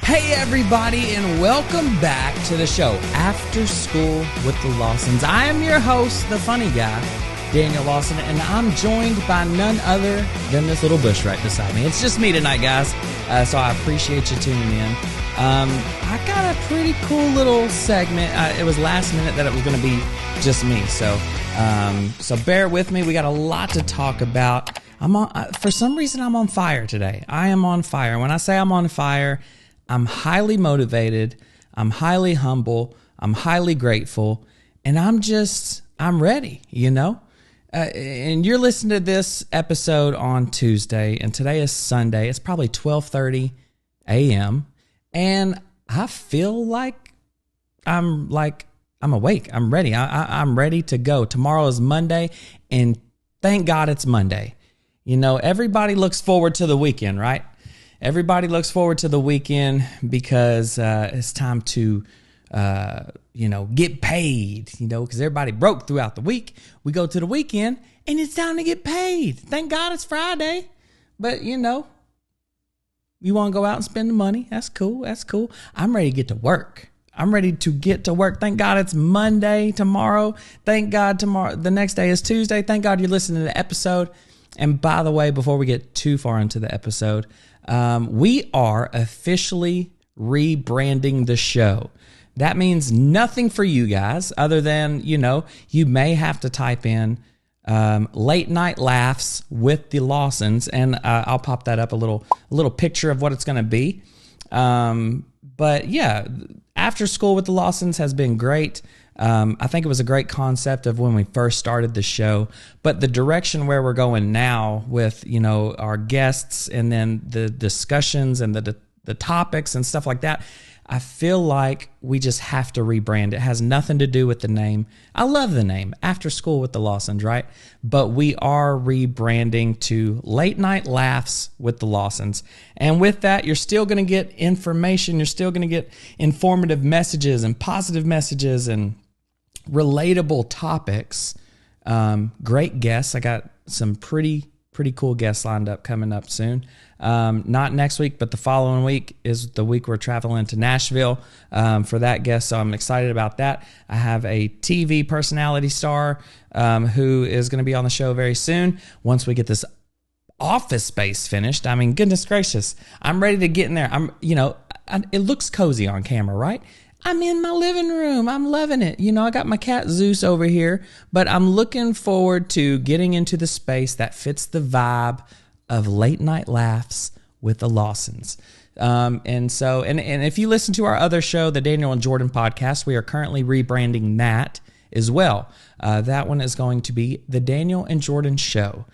Hey everybody, and welcome back to the show, After School with the Lawsons. I am your host, the funny guy, Daniel Lawson, and I'm joined by none other than this little bush right beside me. It's just me tonight, guys, so I appreciate you tuning in. I got a pretty cool little segment. It was last minute that it was going to be just me, so bear with me. We got a lot to talk about. For some reason, I'm on fire today. I am on fire. When I say I'm on fire, I'm highly motivated, I'm highly humble, I'm highly grateful, and I'm ready, you know? And you're listening to this episode on Tuesday, and today is Sunday. It's probably 12:30 a.m., and I feel like I'm awake. I'm ready. I'm ready to go. Tomorrow is Monday, and thank God it's Monday. You know, everybody looks forward to the weekend, right? Everybody looks forward to the weekend because it's time to, get paid, because everybody broke throughout the week. We go to the weekend and it's time to get paid. Thank God it's Friday. But, you want to go out and spend the money. That's cool. That's cool. I'm ready to get to work. Thank God it's Monday tomorrow. Thank God tomorrow. The next day is Tuesday. Thank God you're listening to the episode. And by the way, before we get too far into the episode, we are officially rebranding the show. That means nothing for you guys other than, you may have to type in late night laughs with the Lawsons, and I'll pop that up, a little picture of what it's going to be. But yeah, After School with the Lawsons has been great. I think it was a great concept of when we first started the show, but the direction where we're going now with, our guests and then the discussions and the topics and stuff like that, I feel like we just have to rebrand. It has nothing to do with the name. I love the name, After School with the Lawsons, right? But we are rebranding to Late Night Laughs with the Lawsons. And with that, you're still going to get information. You're still going to get informative messages and positive messages and relatable topics. Great guests. I got some pretty cool guests lined up coming up soon. Not next week, but the following week is the week we're traveling to Nashville for that guest, so I'm excited about that. I have a TV personality star who is going to be on the show very soon once we get this office space finished. I mean, goodness gracious, I'm ready to get in there. It looks cozy on camera, right? I'm in my living room. I'm loving it. I got my cat Zeus over here, but I'm looking forward to getting into the space that fits the vibe of Late Night Laughs with the Lawsons. And if you listen to our other show, the Daniel and Jordan podcast, we are currently rebranding that as well. That one is going to be the Daniel and Jordan Show.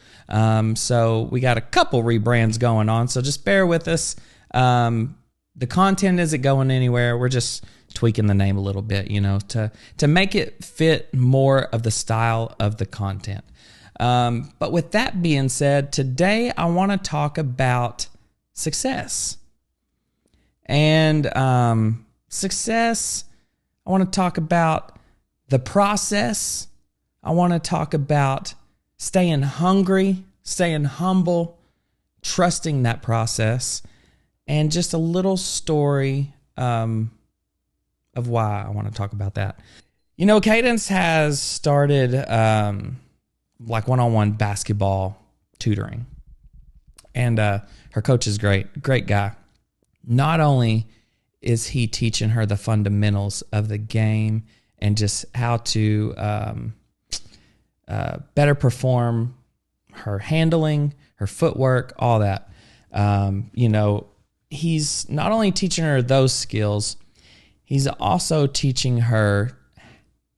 So we got a couple rebrands going on, so just bear with us. The content isn't going anywhere. We're just tweaking the name a little bit, to make it fit more of the style of the content. But with that being said, today I want to talk about success. And success, I want to talk about the process. I want to talk about staying hungry, staying humble, trusting that process, and just a little story of why I want to talk about that. Cadence has started like one-on-one basketball tutoring. And her coach is great guy. Not only is he teaching her the fundamentals of the game and just how to better perform her handling, her footwork, all that. He's not only teaching her those skills, he's also teaching her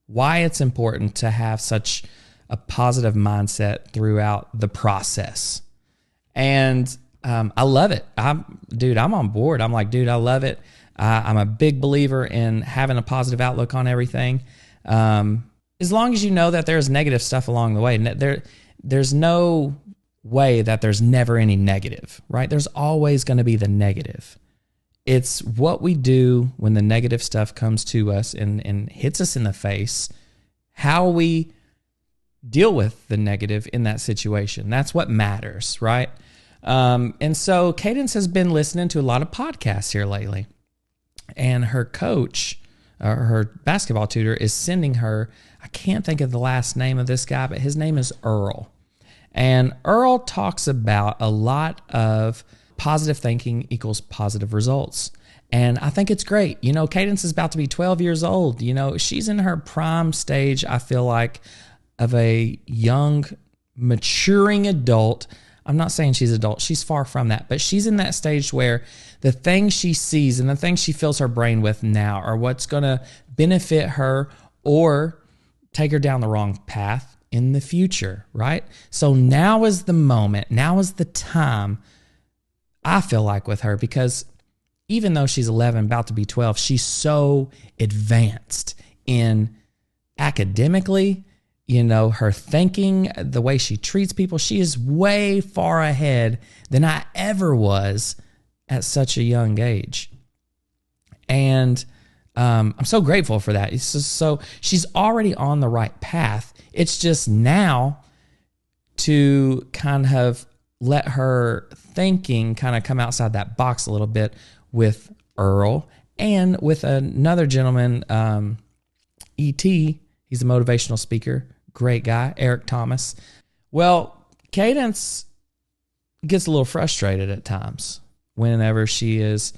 why it's important to have such a positive mindset throughout the process. And I love it. I'm on board. I'm like, dude, I love it. I'm a big believer in having a positive outlook on everything. As long as you know that there's negative stuff along the way. There's no way that there's never any negative, right? There's always going to be the negative. It's what we do when the negative stuff comes to us and hits us in the face, how we deal with the negative in that situation. That's what matters, right? And so Cadence has been listening to a lot of podcasts here lately. And her coach, or her basketball tutor, is sending her, I can't think of the last name of this guy, but his name is Earl. And Earl talks about a lot of positive thinking equals positive results. And I think it's great. Cadence is about to be 12 years old. She's in her prime stage, I feel like, of a young, maturing adult. I'm not saying she's adult. She's far from that. But she's in that stage where the things she sees and the things she fills her brain with now are what's going to benefit her or take her down the wrong path in the future, right? So now is the moment. Now is the time, I feel like, with her, because even though she's 11, about to be 12, she's so advanced in academically, her thinking, the way she treats people. She is way far ahead than I ever was at such a young age. And I'm so grateful for that. So she's already on the right path. It's just now to kind of let her thinking kind of come outside that box a little bit with Earl and with another gentleman, E.T. He's a motivational speaker. Great guy, Eric Thomas. Well, Cadence gets a little frustrated at times whenever she is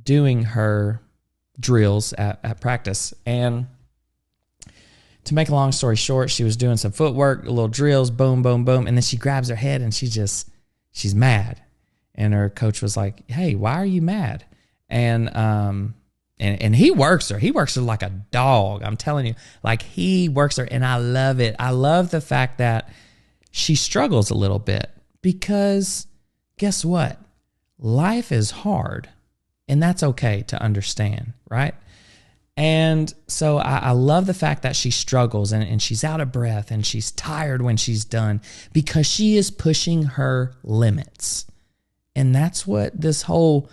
doing her drills at practice. And to make a long story short, she was doing some footwork, little drills, boom, boom, boom. And then she grabs her head and she's mad. And her coach was like, hey, why are you mad? And he works her. He works her like a dog. I'm telling you, like, he works her. And I love it. I love the fact that she struggles a little bit because guess what? Life is hard, and that's okay to understand, right? And so I love the fact that she struggles and she's out of breath and she's tired when she's done because she is pushing her limits. And that's what this whole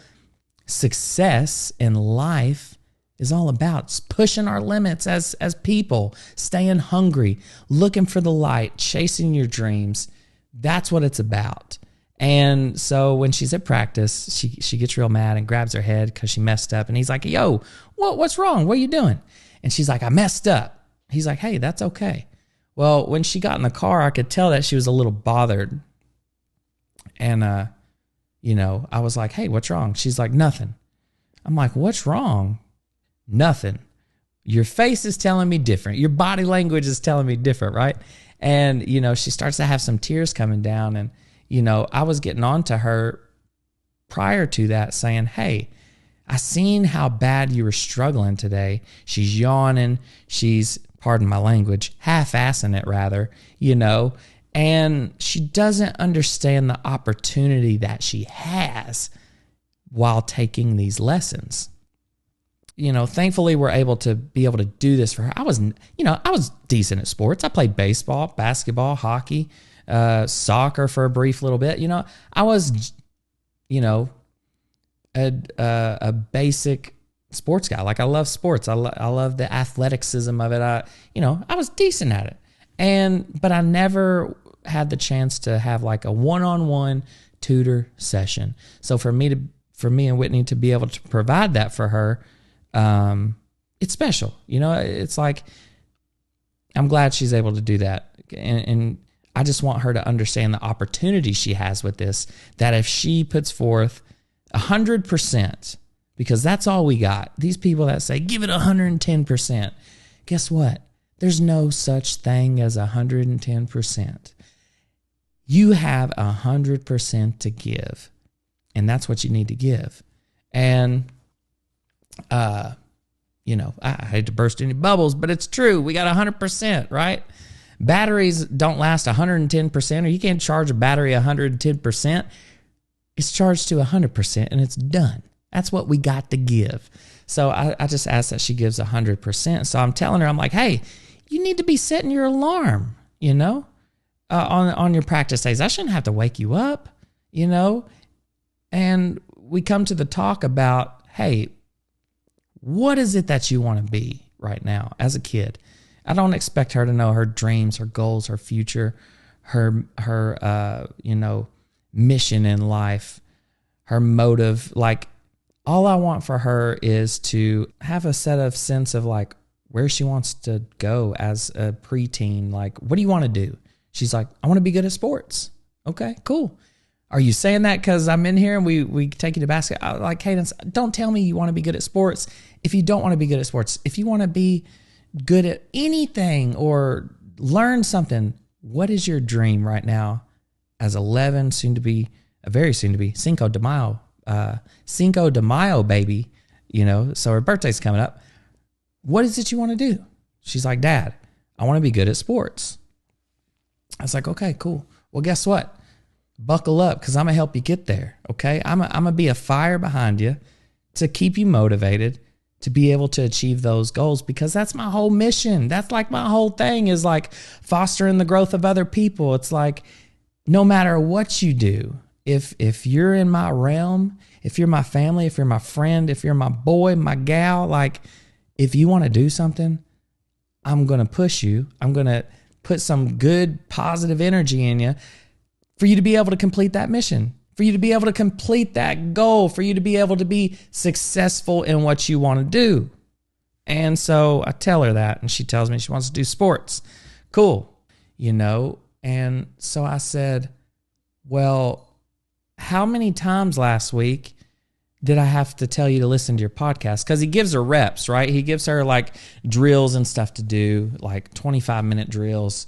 success in life is all about. It's pushing our limits as people, staying hungry, looking for the light, chasing your dreams. That's what it's about. And so when she's at practice, she gets real mad and grabs her head because she messed up. And he's like, yo, what's wrong? What are you doing? And she's like, I messed up. He's like, hey, that's okay. Well, when she got in the car, I could tell that she was a little bothered. And, I was like, hey, what's wrong? She's like, nothing. I'm like, what's wrong? Nothing. Your face is telling me different. Your body language is telling me different, right? And, she starts to have some tears coming down. And, I was getting on to her prior to that saying, hey, I seen how bad you were struggling today. She's yawning. She's, pardon my language, half-assing it rather, and she doesn't understand the opportunity that she has while taking these lessons. Thankfully we're able to do this for her. I was decent at sports. I played baseball, basketball, hockey, soccer for a brief little bit. I was, a basic sports guy. Like, I love sports. I love the athleticism of it. I was decent at it. But I never had the chance to have like a one-on-one tutor session. So for me and Whitney to be able to provide that for her, it's special. It's like, I'm glad she's able to do that. And I just want her to understand the opportunity she has with this, that if she puts forth 100%, because that's all we got. These people that say, give it 110%. Guess what? There's no such thing as 110%. You have 100% to give, and that's what you need to give. And, I hate to burst any bubbles, but it's true. We got 100%, right? Batteries don't last 110%, or you can't charge a battery 110%. It's charged to 100%, and it's done. That's what we got to give. So I just asked that she gives 100%. So I'm telling her, I'm like, hey, you need to be setting your alarm, on your practice days. I shouldn't have to wake you up, And we come to the talk about, hey, what is it that you want to be right now as a kid? I don't expect her to know her dreams, her goals, her future, her mission in life, her motive. Like, all I want for her is to have a sense of like where she wants to go as a preteen. Like, what do you want to do? She's like, I want to be good at sports. Okay, cool. Are you saying that because I'm in here and we take you to basketball? Like, Cadence, don't tell me you want to be good at sports if you don't want to be good at sports. If you want to be good at anything or learn something, what is your dream right now as 11, very soon to be Cinco de Mayo baby, so her birthday's coming up. What is it you want to do? She's like, Dad, I want to be good at sports. I was like, okay, cool. Well, guess what? Buckle up, because I'm going to help you get there, okay? I'm going to be a fire behind you to keep you motivated to be able to achieve those goals, because that's my whole mission. That's like my whole thing is like fostering the growth of other people. It's like no matter what you do, if you're in my realm, if you're my family, if you're my friend, if you're my boy, my gal, like if you want to do something, I'm going to push you. I'm going to put some good positive energy in you for you to be able to complete that mission, for you to be able to complete that goal, for you to be able to be successful in what you want to do. And so I tell her that, and she tells me she wants to do sports. Cool. And so I said, well, how many times last week did I have to tell you to listen to your podcast? Because he gives her reps, right? He gives her like drills and stuff to do, like 25-minute drills.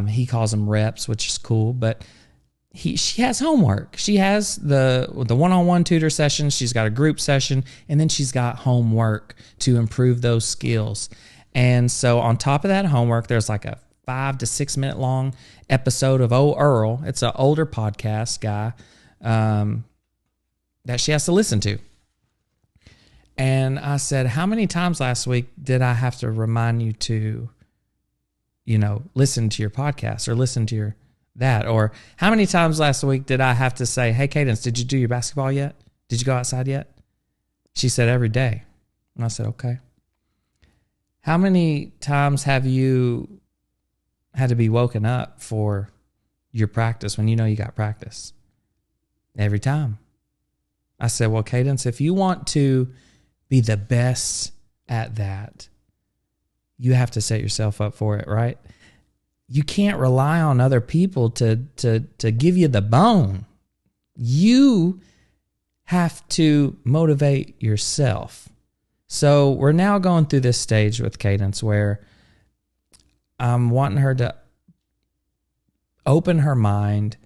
He calls them reps, which is cool. But she has homework. She has the one-on-one tutor session. She's got a group session, and then she's got homework to improve those skills. And so on top of that homework, there's like a 5 to 6 minute long episode of Earl. It's an older podcast guy that she has to listen to. And I said, how many times last week did I have to remind you to, listen to your podcast or listen to that? Or how many times last week did I have to say, hey, Cadence, did you do your basketball yet? Did you go outside yet? She said, every day. And I said, okay. How many times have you had to be woken up for your practice when you got practice? Every time. I said, well, Cadence, if you want to be the best at that, you have to set yourself up for it, right? You can't rely on other people to give you the bone. You have to motivate yourself. So we're now going through this stage with Cadence where I'm wanting her to open her mind,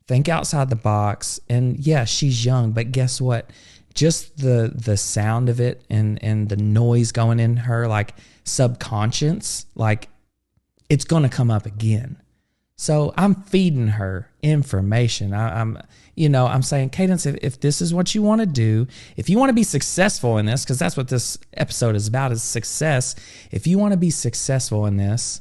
think outside the box. And yeah, she's young, but guess what? Just the sound of it and the noise going in her, like subconscious, like it's going to come up again. So I'm feeding her information. I'm saying, Cadence, if this is what you want to do, if you want to be successful in this, because that's what this episode is about, is success. If you want to be successful in this,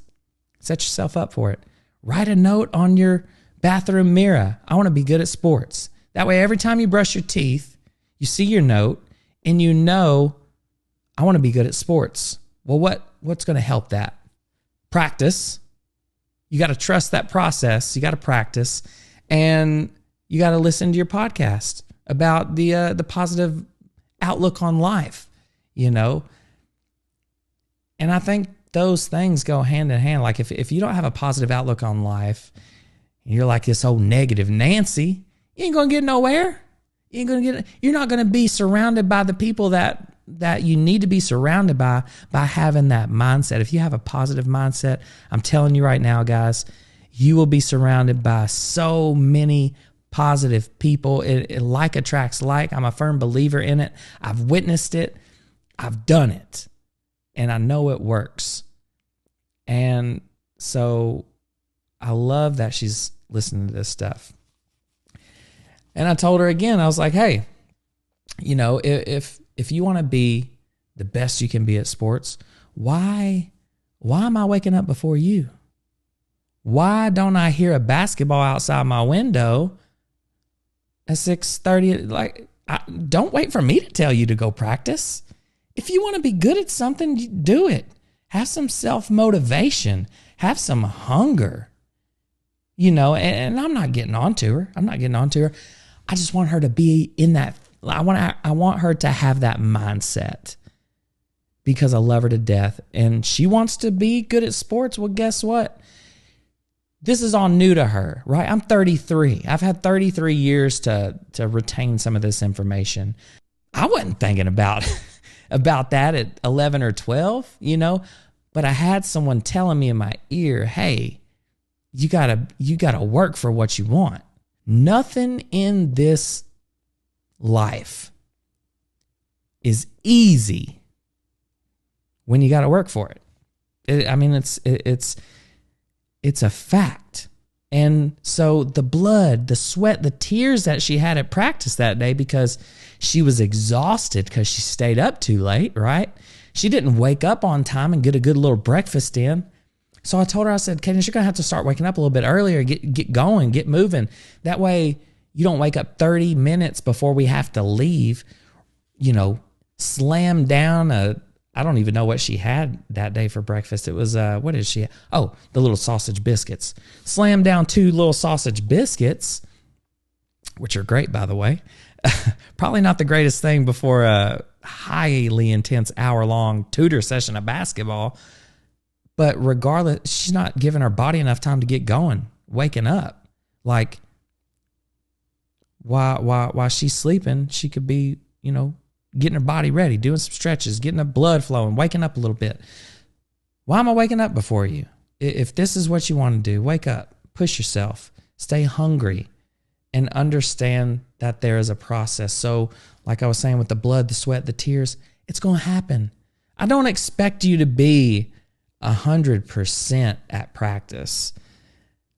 set yourself up for it. Write a note on your bathroom mirror. I want to be good at sports. That way, every time you brush your teeth, you see your note and I want to be good at sports. Well, what's going to help that? Practice. You got to trust that process. You got to practice, and you got to listen to your podcast about the positive outlook on life, And I think those things go hand in hand. Like if you don't have a positive outlook on life, and you're like this old negative Nancy, you ain't gonna get nowhere. You're not gonna be surrounded by the people that you need to be surrounded by having that mindset. If you have a positive mindset, I'm telling you right now, guys, you will be surrounded by so many positive people. It like attracts like. I'm a firm believer in it. I've witnessed it. I've done it. And I know it works. And so I love that she's listening to this stuff. And I told her again, I was like, hey, if you want to be the best you can be at sports, why am I waking up before you? Why don't I hear a basketball outside my window at 6:30? Like, don't wait for me to tell you to go practice. If you want to be good at something, do it. Have some self-motivation. Have some hunger. And I'm not getting on to her. I just want her to be in that I want her to have that mindset because I love her to death and she wants to be good at sports. Well, guess what? This is all new to her, right? I'm 33. I've had 33 years to retain some of this information. I wasn't thinking about that at 11 or 12, but I had someone telling me in my ear, hey, you gotta work for what you want. Nothing in this life is easy when you gotta work for it. It's a fact. And so the blood, the sweat, the tears that she had at practice that day because she was exhausted because she stayed up too late, right? She didn't wake up on time and get a good little breakfast in. So I told her, I said, Cadence, you're going to have to start waking up a little bit earlier, get going, get moving. That way you don't wake up 30 minutes before we have to leave, slam down I don't even know what she had that day for breakfast. It was, what did she have? Oh, the little sausage biscuits. Slam down 2 little sausage biscuits, which are great, by the way. Probably not the greatest thing before a highly intense hour-long tutor session of basketball. But regardless, she's not giving her body enough time to get going, waking up. Like, while she's sleeping, she could be, getting her body ready, doing some stretches, getting the blood flowing, waking up a little bit. Why am I waking up before you? If this is what you want to do, wake up, push yourself, stay hungry, and understand that there is a process. So, like I was saying with the blood, the sweat, the tears, it's going to happen. I don't expect you to be 100% at practice.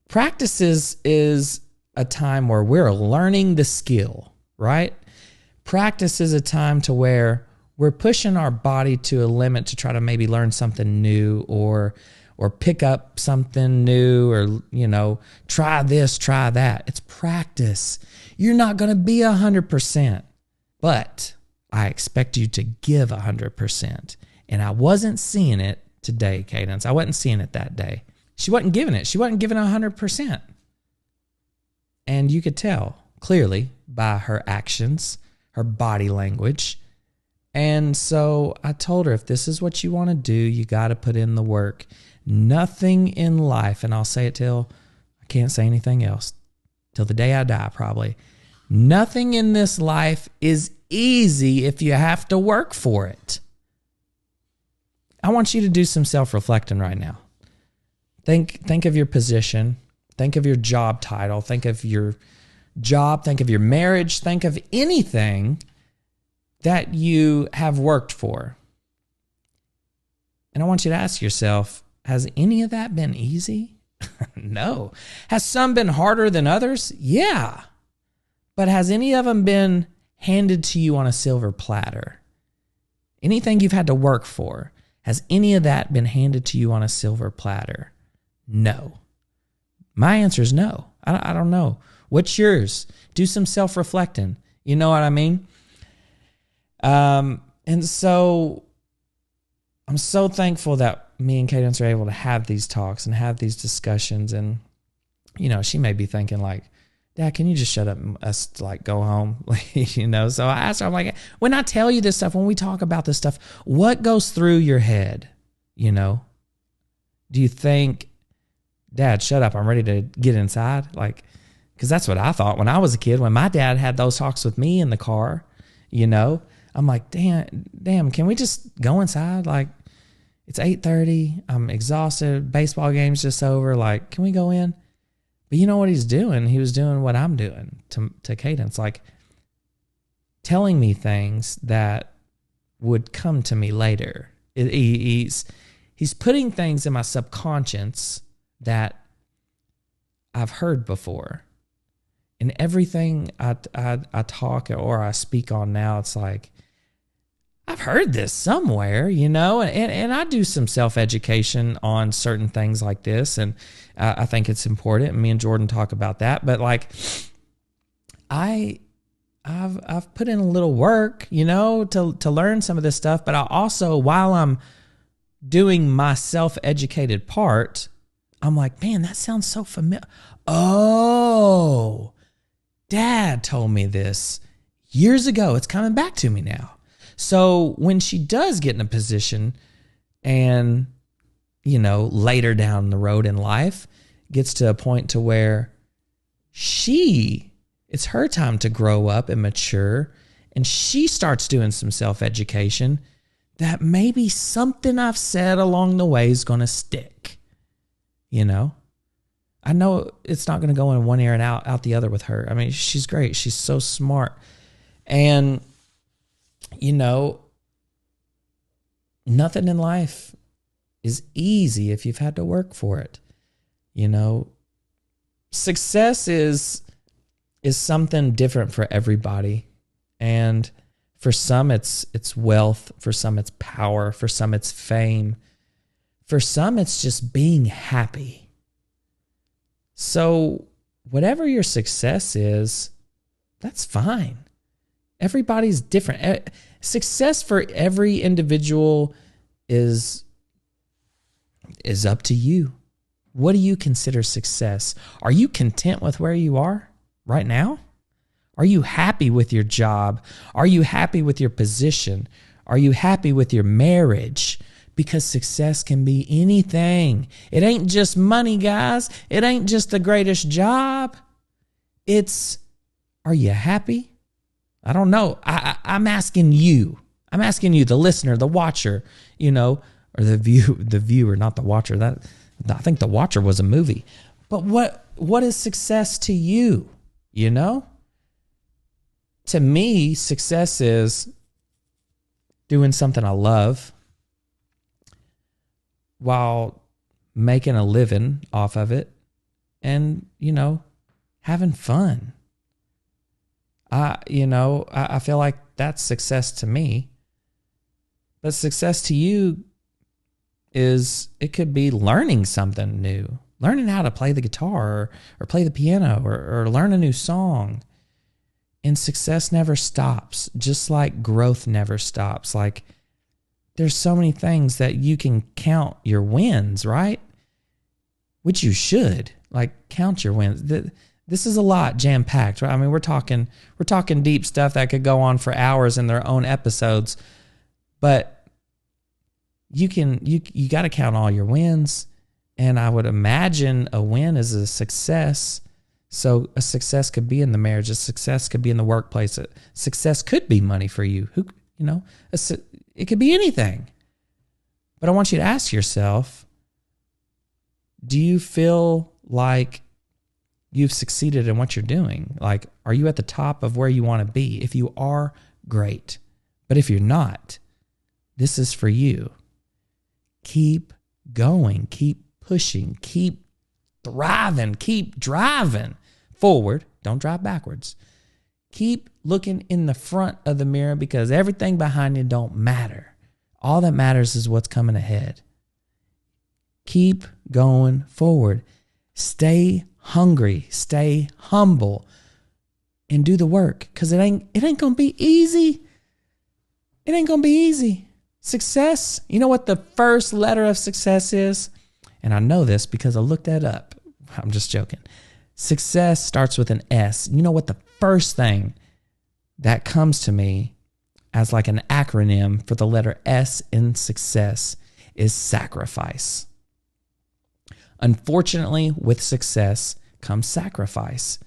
Practice is a time where we're learning the skill, right? Practice is a time to where we're pushing our body to a limit to try to maybe learn something new or pick up something new or, try this, try that. It's practice. You're not going to be 100%, but I expect you to give 100%. And I wasn't seeing it today, Cadence. I wasn't seeing it that day. She wasn't giving it. She wasn't giving 100%. And you could tell clearly by her actions, her body language. And so I told her, if this is what you want to do, you got to put in the work. Nothing in life, and I'll say it till I can't say anything else, till the day I die probably. Nothing in this life is easy if you have to work for it. I want you to do some self-reflecting right now. Think of your position. Think of your job title. Think of your job. Think of your marriage. Think of anything that you have worked for. And I want you to ask yourself, has any of that been easy? No. Has some been harder than others? Yeah. But has any of them been handed to you on a silver platter? Anything you've had to work for, has any of that been handed to you on a silver platter? No. My answer is no. I don't know. What's yours? Do some self-reflecting. You know what I mean? And so I'm so thankful that me and Cadence are able to have these talks and have these discussions. And, she may be thinking like, Dad, can you just shut up and us go home? So I asked her, I'm like, when I tell you this stuff, when we talk about this stuff, what goes through your head? Do you think, Dad, shut up, I'm ready to get inside? Because that's what I thought when I was a kid, when my dad had those talks with me in the car, I'm like, damn, can we just go inside? It's 8:30, I'm exhausted, baseball game's just over, can we go in? But you know what he's doing? He was doing what I'm doing to Cadence, telling me things that would come to me later. He's putting things in my subconscious that I've heard before. And everything I talk or I speak on now, it's I've heard this somewhere, and I do some self-education on certain things like this, and I think it's important. And me and Jordan talk about that, but I've put in a little work, to learn some of this stuff. But I also, while I'm doing my self-educated part, I'm like, man, that sounds so familiar. Oh, Dad told me this years ago. It's coming back to me now. So when she does get in a position and, later down the road in life gets to a point to where it's her time to grow up and mature, and she starts doing some self-education, that maybe something I've said along the way is going to stick. I know it's not going to go in one ear and out the other with her. I mean, she's great. She's so smart. And, nothing in life is easy if you've had to work for it. Success is something different for everybody. And for some, it's wealth. For some, it's power. For some, it's fame. For some, it's just being happy. So whatever your success is, that's fine. Everybody's different. Success for every individual is up to you. What do you consider success? Are you content with where you are right now? Are you happy with your job? Are you happy with your position? Are you happy with your marriage? Because success can be anything. It ain't just money, guys. It ain't just the greatest job. Are you happy? I don't know. I'm asking you. I'm asking you, the listener, the watcher, or the viewer, not the watcher. I think The Watcher was a movie. But what is success to you? To me, success is doing something I love while making a living off of it and, having fun. I feel like that's success to me. But success to you it could be learning something new, learning how to play the guitar or play the piano or learn a new song. And success never stops, just like growth never stops. Like, there's so many things that you can count your wins, right? Which you should, count your wins. This is a lot jam-packed, right? I mean, we're talking deep stuff that could go on for hours in their own episodes, but you got to count all your wins. And I would imagine a win is a success. So a success could be in the marriage. A success could be in the workplace. A success could be money for you. It could be anything. But I want you to ask yourself, do you feel like you've succeeded in what you're doing? Like, are you at the top of where you want to be? If you are, great. But if you're not, this is for you. Keep going, keep pushing, keep thriving, keep driving forward. Don't drive backwards. Keep looking in the front of the mirror, because everything behind you don't matter. All that matters is what's coming ahead. Keep going forward. Stay hungry, stay humble, and do the work, because it ain't gonna be easy. It ain't gonna be easy. Success, you know what the first letter of success is? And I know this because I looked that up. I'm just joking. Success starts with an S. You know what the first thing that comes to me as like an acronym for the letter S in success is sacrifice. Unfortunately, with success comes sacrifice.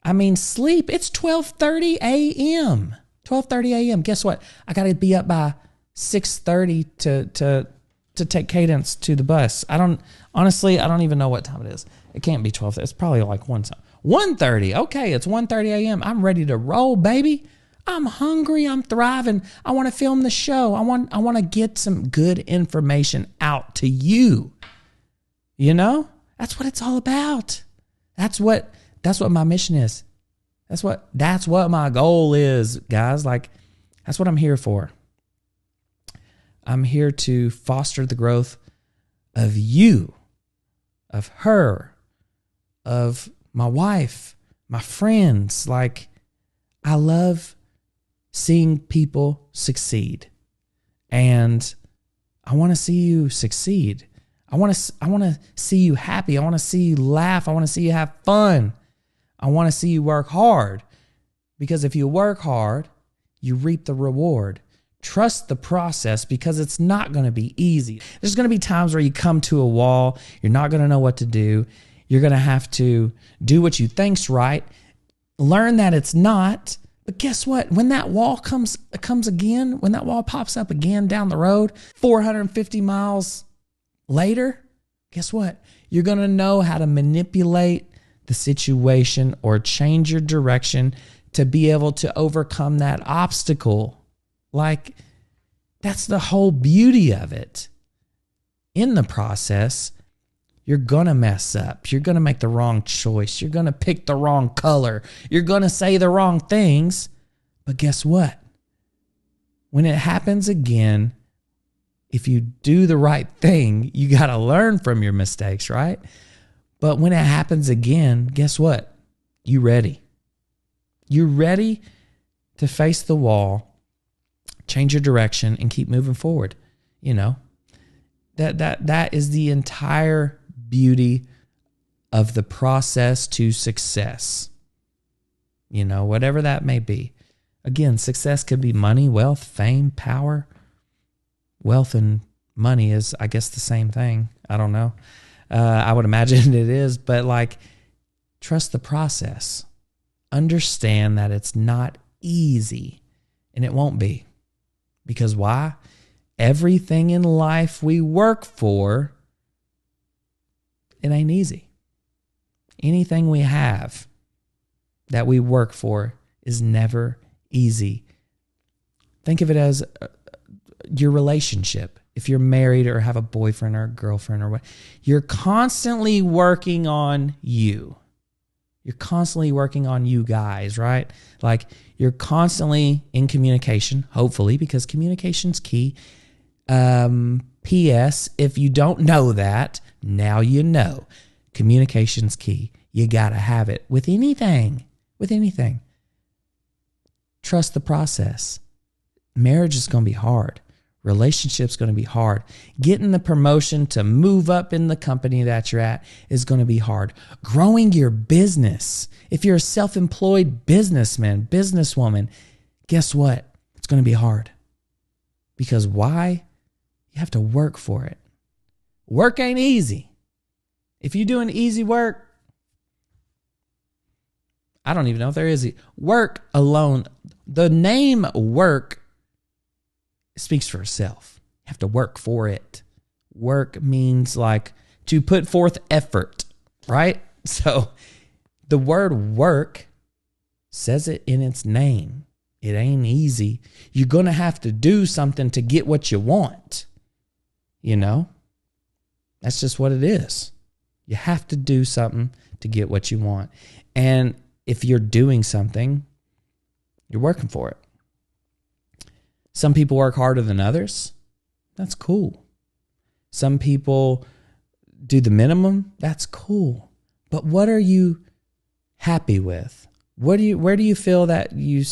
I mean, sleep. It's 12:30 a.m. 12:30 a.m. Guess what? I got to be up by 6:30 to take Cadence to the bus. I don't even know what time it is. It can't be 12:30. It's probably like 1:30. Okay, it's 1:30 a.m. I'm ready to roll, baby. I'm hungry. I'm thriving. I want to film the show. I want to get some good information out to you. That's what it's all about. That's what my mission is. That's what my goal is, guys. That's what I'm here for. I'm here to foster the growth of you, of her, of my wife, my friends. I love seeing people succeed, and I want to see you succeed. I want to see you happy. I want to see you laugh. I want to see you have fun. I want to see you work hard, Because if you work hard, you reap the reward. Trust the process because it's not going to be easy. There's going to be times where you come to a wall. You're not going to know what to do. You're going to have to do what you think's right. Learn that it's not. But guess what? When that wall comes again, when that wall pops up again down the road, 450 miles later, guess what? You're going to know how to manipulate the situation or change your direction to be able to overcome that obstacle. Like, that's the whole beauty of it. In the process, you're going to mess up. You're going to make the wrong choice. You're going to pick the wrong color. You're going to say the wrong things. But guess what? When it happens again, if you do the right thing, you got to learn from your mistakes, right? But when it happens again, guess what? You ready. You're ready to face the wall, change your direction, and keep moving forward. You know, that is the entire beauty of the process to success. You know, whatever that may be. Again, success could be money, wealth, fame, power. Wealth and money is, I guess, the same thing. I don't know. I would imagine it is, but like, trust the process. Understand that it's not easy, and it won't be. Because why? Everything in life we work for, it ain't easy. Anything we have that we work for is never easy. Think of it as your relationship. If you're married or have a boyfriend or a girlfriend or what, you're constantly working on you. You're constantly working on you guys, right? Like, you're constantly in communication, hopefully, because communication's key. P.S. If you don't know that, now you know. Communication's key. You got to have it with anything. With anything. Trust the process. Marriage is going to be hard. Relationship's going to be hard. Getting the promotion to move up in the company that you're at is going to be hard. Growing your business. If you're a self-employed businessman, businesswoman, guess what? It's going to be hard. Because why? You have to work for it. Work ain't easy. If you're doing easy work, I don't even know if there is. Work alone, the name work speaks for itself. You have to work for it. Work means like to put forth effort, right? So the word work says it in its name. It ain't easy. You're going to have to do something to get what you want. You know? That's just what it is. You have to do something to get what you want. And if you're doing something, you're working for it. Some people work harder than others. That's cool. Some people do the minimum. That's cool. But what are you happy with? Where do you feel that you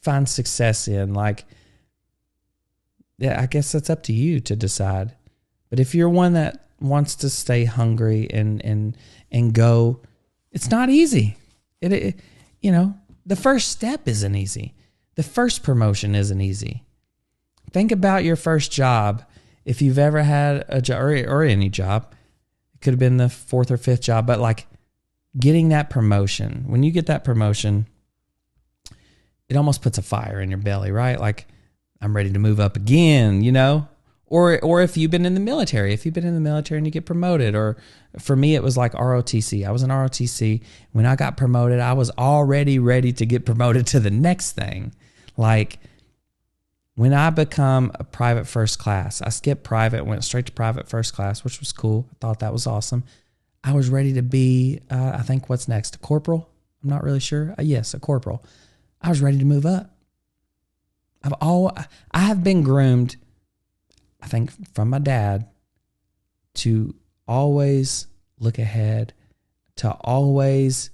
find success in? Like, yeah, I guess that's up to you to decide. But if you're one that wants to stay hungry and go, it's not easy. It you know, the first step isn't easy. The first promotion isn't easy. Think about your first job. If you've ever had a job or any job, it could have been the fourth or fifth job, but like getting that promotion, when you get that promotion, it almost puts a fire in your belly, right? Like, I'm ready to move up again, you know? Or if you've been in the military, and you get promoted, or for me, it was like ROTC. I was in ROTC. When I got promoted, I was already ready to get promoted to the next thing. Like, when I become a private first class, I skipped private, went straight to private first class, which was cool. I thought that was awesome. I was ready to be, I think what's next, a corporal? I'm not really sure. Yes, a corporal. I was ready to move up. I have been groomed, I think, from my dad to always look ahead, to always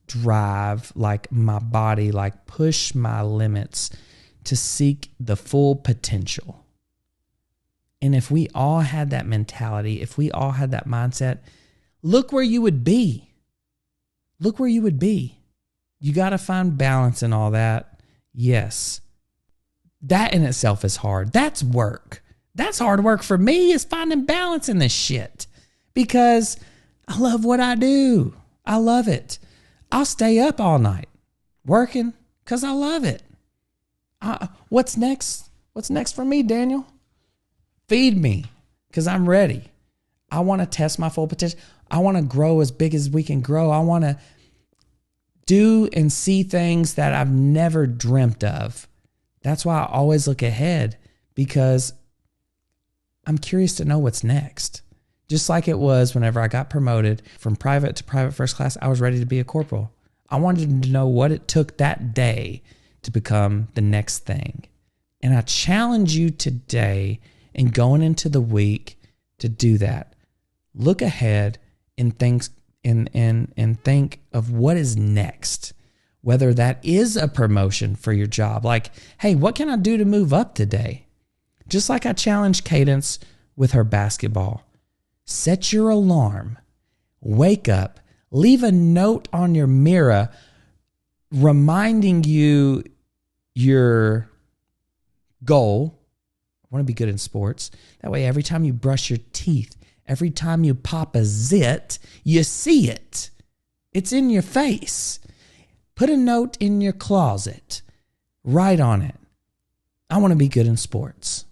drive like my body, like push my limits to seek the full potential. And if we all had that mentality, if we all had that mindset, look where you would be. Look where you would be. You got to find balance in all that. Yes. That in itself is hard. That's work. That's hard work for me, is finding balance in this shit. Because I love what I do. I love it. I'll stay up all night working because I love it. What's next? What's next for me, Daniel? Feed me, because I'm ready. I want to test my full potential. I want to grow as big as we can grow. I want to do and see things that I've never dreamt of. That's why I always look ahead, because I'm curious to know what's next. Just like it was whenever I got promoted from private to private first class, I was ready to be a corporal. I wanted to know what it took that day to become the next thing. And I challenge you today and going into the week to do that. Look ahead and think of what is next. Whether that is a promotion for your job. Like, hey, what can I do to move up today? Just like I challenged Cadence with her basketball. Set your alarm. Wake up. Leave a note on your mirror reminding you your goal. I want to be good in sports. That way, every time you brush your teeth, every time you pop a zit, you see it. It's in your face. Put a note in your closet. Write on it. I want to be good in sports.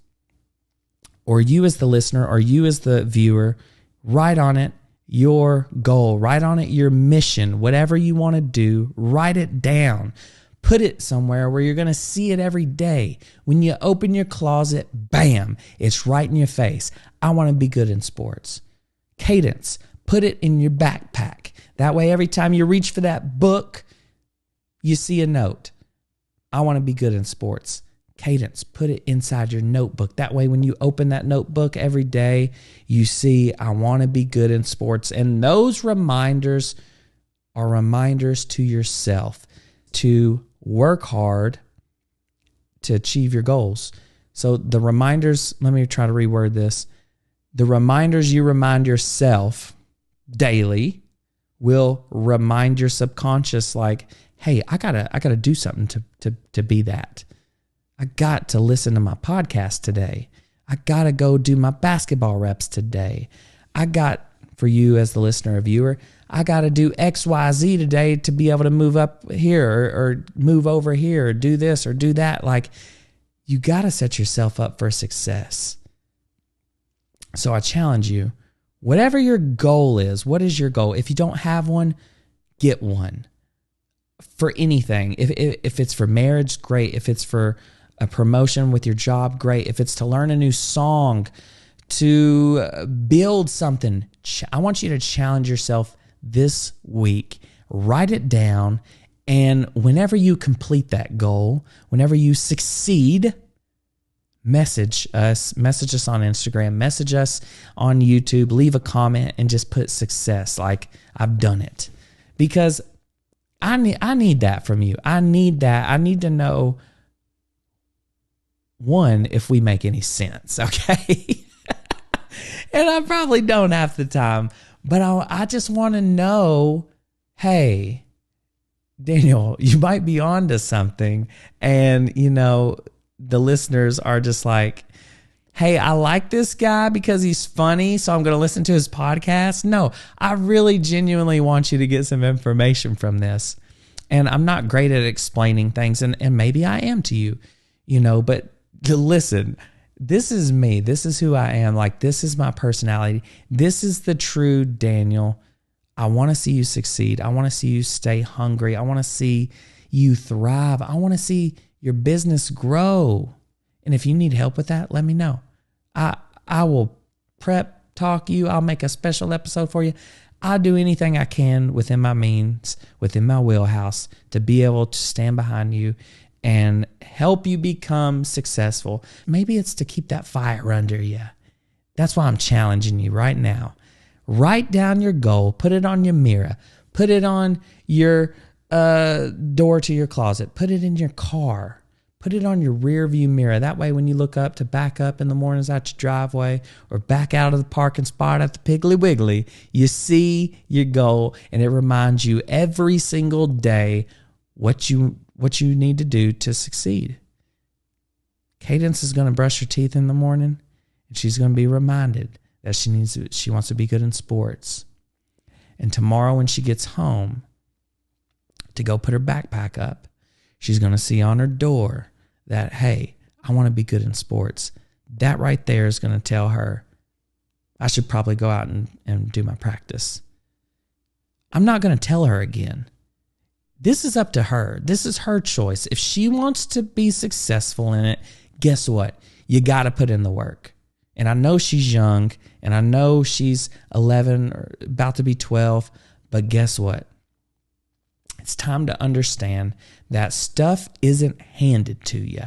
Or you as the listener, or you as the viewer, write on it your goal. Write on it your mission. Whatever you want to do, write it down. Put it somewhere where you're going to see it every day. When you open your closet, bam, it's right in your face. I want to be good in sports. Cadence, put it in your backpack. That way, every time you reach for that book, you see a note. I want to be good in sports. Cadence, put it inside your notebook. That way, when you open that notebook every day, you see, I want to be good in sports. And those reminders are reminders to yourself to work hard to achieve your goals. So the reminders, let me try to reword this. The reminders you remind yourself daily will remind your subconscious, like, hey, I gotta do something to be that. I got to listen to my podcast today. I got to go do my basketball reps today. I got, for you as the listener or viewer, I got to do X, Y, Z today to be able to move up here or move over here or do this or do that. Like, you got to set yourself up for success. So I challenge you, whatever your goal is, what is your goal? If you don't have one, get one. For anything. If it's for marriage, great. If it's for a promotion with your job, great. If it's to learn a new song, to build something, I want you to challenge yourself this week. Write it down, and whenever you complete that goal, whenever you succeed, message us on Instagram, message us on YouTube, leave a comment, and just put success, like I've done it. Because I need that from you. I need that. I need to know, one, if we make any sense, okay? And I probably don't half the time, but I just want to know, hey, Daniel, you might be onto something. And, you know, the listeners are just like, hey, I like this guy because he's funny, so I'm going to listen to his podcast. No, I really genuinely want you to get some information from this. And I'm not great at explaining things, and maybe I am to you, you know, but listen, this is me. This is who I am. Like, this is my personality. This is the true Daniel. I want to see you succeed. I want to see you stay hungry. I want to see you thrive. I want to see your business grow. And if you need help with that, let me know. I will prep, talk you. I'll make a special episode for you. I'll do anything I can within my means, within my wheelhouse, to be able to stand behind you and help you become successful. Maybe it's to keep that fire under you. That's why I'm challenging you right now. Write down your goal. Put it on your mirror. Put it on your door to your closet. Put it in your car. Put it on your rear view mirror. That way, when you look up to back up in the mornings out your driveway or back out of the parking spot at the Piggly Wiggly, you see your goal, and it reminds you every single day what you need to do to succeed. Cadence is going to brush her teeth in the morning, and she's going to be reminded that she wants to be good in sports. And tomorrow when she gets home to go put her backpack up, she's going to see on her door that, hey, I want to be good in sports. That right there is going to tell her, I should probably go out and do my practice. I'm not going to tell her again. This is up to her. This is her choice. If she wants to be successful in it, guess what? You got to put in the work. And I know she's young, and I know she's 11 or about to be 12, but guess what? It's time to understand that stuff isn't handed to you.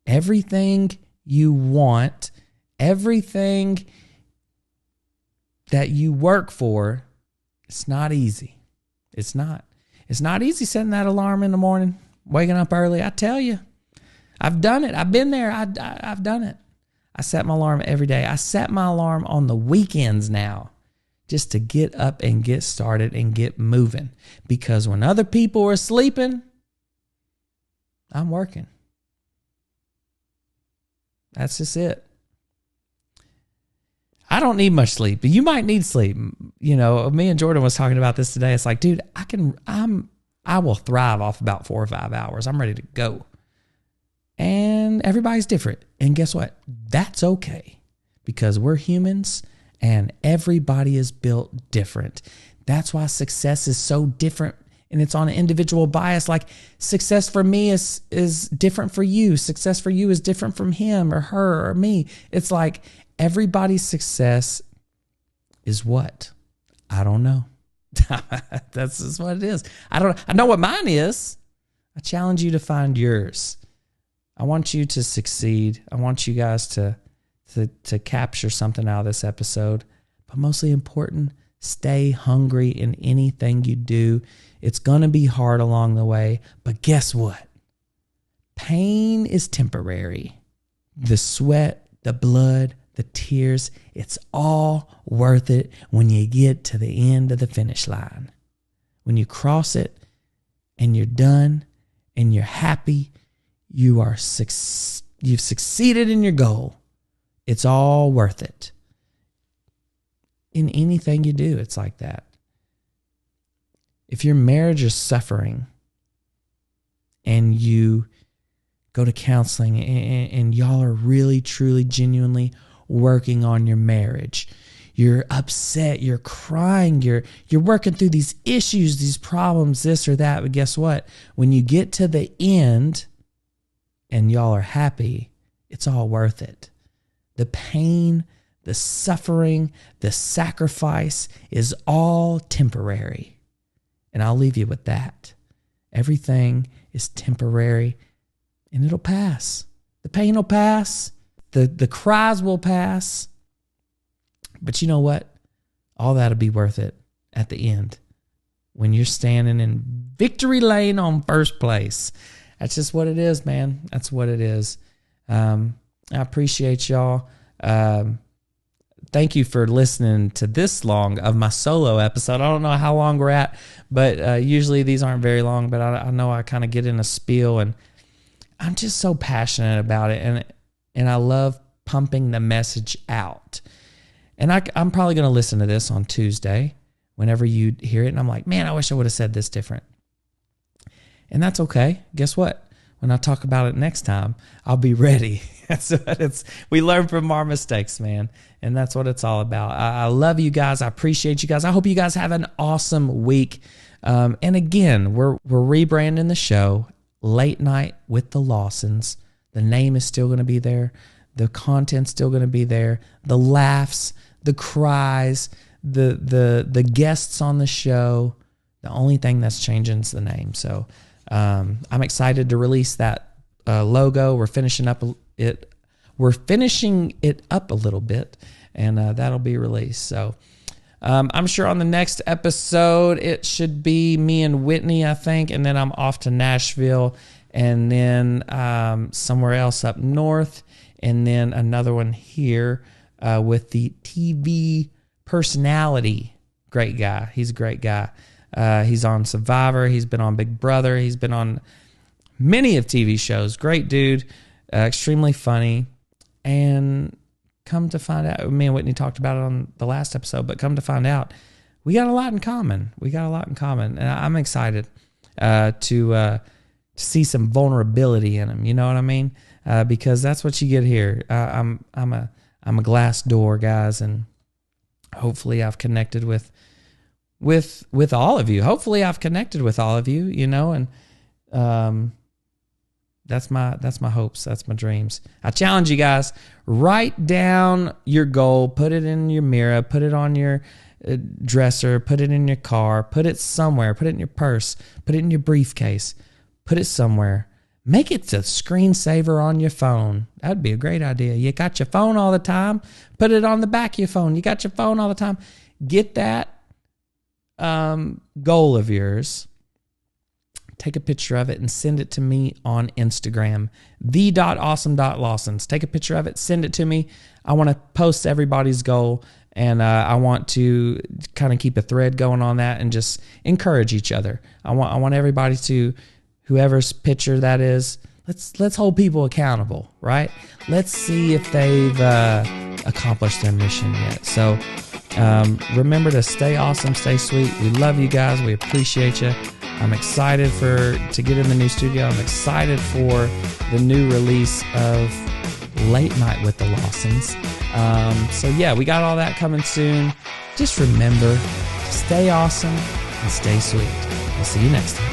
Everything you want, everything that you work for, it's not easy. It's not. It's not easy setting that alarm in the morning, waking up early. I tell you, I've done it. I've been there. I've done it. I set my alarm every day. I set my alarm on the weekends now just to get up and get started and get moving. Because when other people are sleeping, I'm working. That's just it. I don't need much sleep, but you might need sleep. You know, me and Jordan was talking about this today. It's like, dude, I will thrive off about 4 or 5 hours. I'm ready to go. And everybody's different. And guess what? That's okay, because we're humans and everybody is built different. That's why success is so different, and it's on an individual bias. Like, success for me is different for you. Success for you is different from him or her or me. It's like everybody's success is what? I don't know. That's just what it is. I know what mine is. I challenge you to find yours. I want you to succeed. I want you guys to capture something out of this episode. But mostly important, stay hungry in anything you do. It's going to be hard along the way. But guess what? Pain is temporary. The sweat, the blood, the tears, it's all worth it when you get to the end of the finish line. When you cross it and you're done and you're happy, you've succeeded in your goal. It's all worth it. In anything you do, it's like that. If your marriage is suffering and you go to counseling and y'all are really, truly, genuinely working on your marriage, you're upset, you're crying, you're working through these issues, these problems, this or that. But guess what? When you get to the end and y'all are happy, it's all worth it. The pain, the suffering, the sacrifice is all temporary. And I'll leave you with that. Everything is temporary and it'll pass. The pain will pass. The cries will pass. But you know what? All that'll be worth it at the end when you're standing in victory lane on first place. That's just what it is, man. That's what it is. I appreciate y'all. Thank you for listening to this long of my solo episode. I don't know how long we're at, but usually these aren't very long, but I know I kind of get in a spiel, and I'm just so passionate about it, and I love pumping the message out. And I'm probably going to listen to this on Tuesday whenever you hear it, and I'm like, man, I wish I would have said this different. And that's okay. Guess what? When I talk about it next time, I'll be ready. That's what we learn from our mistakes, man. And that's what it's all about. I love you guys. I appreciate you guys. I hope you guys have an awesome week. And again, we're rebranding the show, Late Night with the Lawsons. The name is still going to be there. The content's still going to be there. The laughs, the cries, the guests on the show. The only thing that's changing is the name. So I'm excited to release that logo. We're finishing it up a little bit, and that'll be released. So I'm sure on the next episode it should be me and Whitney, I think, and then I'm off to Nashville, and then somewhere else up north, and then another one here with the TV personality. Great guy. He's a great guy. He's on Survivor. He's been on Big Brother. He's been on many of TV shows. Great dude, extremely funny. And come to find out, me and Whitney talked about it on the last episode, but come to find out, we got a lot in common. And I'm excited to see some vulnerability in him. You know what I mean? Because that's what you get here. I'm a glass door, guys, and hopefully I've connected with all of you. Hopefully I've connected with all of you, you know, and that's my hopes. That's my dreams. I challenge you guys, write down your goal, put it in your mirror, put it on your dresser, put it in your car, put it somewhere, put it in your purse, put it in your briefcase, put it somewhere. Make it a screensaver on your phone. That'd be a great idea. You got your phone all the time, put it on the back of your phone. You got your phone all the time. Get that goal of yours, take a picture of it and send it to me on Instagram, the.awesome.lawsons. Take a picture of it, send it to me. I want to post everybody's goal, and I want to kind of keep a thread going on that and just encourage each other. I want everybody to, whoever's picture that is, let's hold people accountable, right? Let's see if they've accomplished their mission yet. So remember to stay awesome, stay sweet. We love you guys. We appreciate you. I'm excited to get in the new studio. I'm excited for the new release of Late Night with the Lawsons. So yeah, we got all that coming soon. Just remember to stay awesome and stay sweet. I'll see you next time.